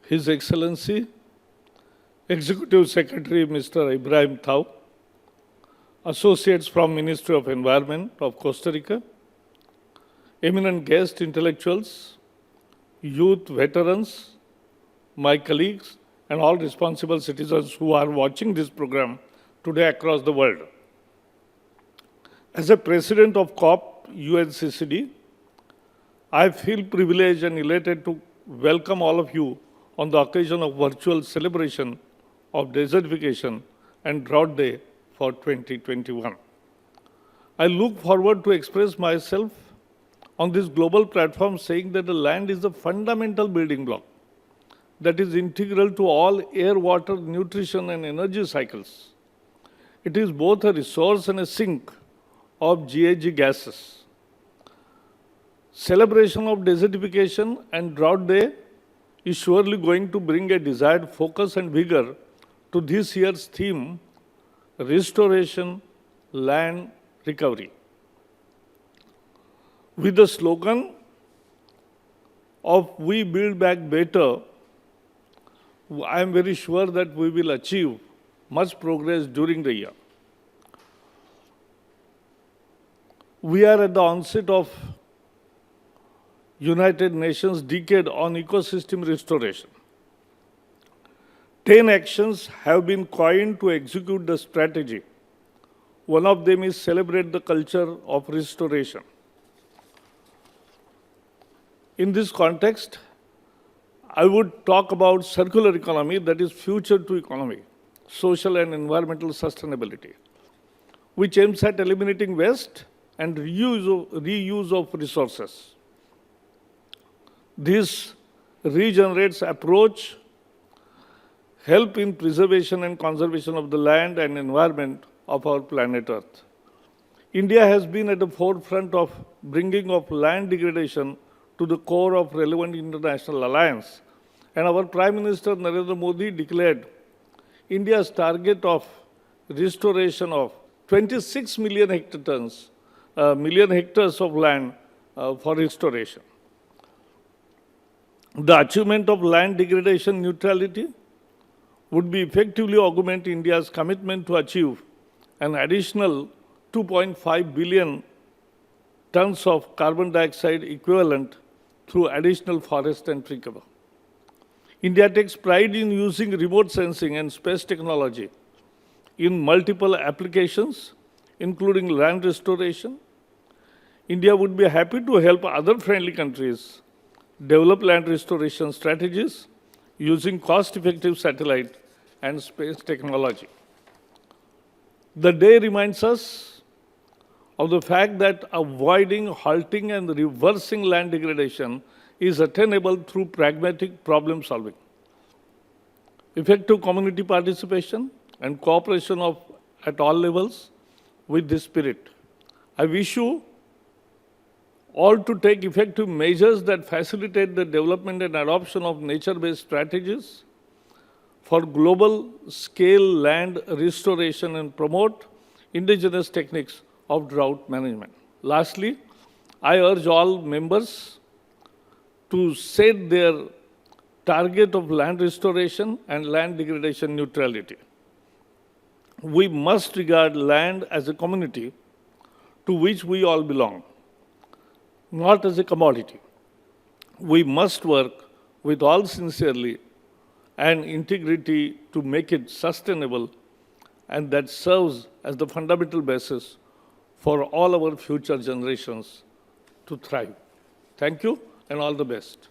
His Excellency, Executive Secretary Mr. Ibrahim Thau, associates from Ministry of Environment of Costa Rica, eminent guest intellectuals, youth veterans, my colleagues, and all responsible citizens who are watching this program today across the world. As a president of COP UNCCD, I feel privileged and elated to welcome all of you on the occasion of virtual celebration of desertification and drought day for 2021. I look forward to express myself on this global platform saying that the land is a fundamental building block that is integral to all air, water, nutrition and energy cycles. It is both a resource and a sink of GHG gases. Celebration of desertification and drought day is surely going to bring a desired focus and vigor to this year's theme, Restoration, Land Recovery. With the slogan of We Build Back Better, I am very sure that we will achieve much progress during the year. We are at the onset of United Nations Decade on Ecosystem Restoration. 10 actions have been coined to execute the strategy. One of them is celebrate the culture of restoration. In this context, I would talk about circular economy, that is future to economy, social and environmental sustainability, which aims at eliminating waste and reuse of resources. This regenerates approach help in preservation and conservation of the land and environment of our planet Earth. India has been at the forefront of bringing of land degradation to the core of relevant international alliance. And our Prime Minister Narendra Modi declared India's target of restoration of 26 million hectares of land for restoration. The achievement of land degradation neutrality would be effectively augment India's commitment to achieve an additional 2.5 billion tons of carbon dioxide equivalent through additional forest and tree cover. India takes pride in using remote sensing and space technology in multiple applications, including land restoration. India would be happy to help other friendly countries develop land restoration strategies using cost-effective satellite and space technology. The day reminds us of the fact that avoiding, halting, and reversing land degradation is attainable through pragmatic problem solving. Effective community participation and cooperation at all levels with this spirit. I wish you all to take effective measures that facilitate the development and adoption of nature-based strategies for global scale land restoration and promote indigenous techniques of drought management. Lastly, I urge all members to set their target of land restoration and land degradation neutrality. We must regard land as a community to which we all belong, not as a commodity. We must work with all sincerely and integrity to make it sustainable, and that serves as the fundamental basis for all our future generations to thrive. Thank you and all the best.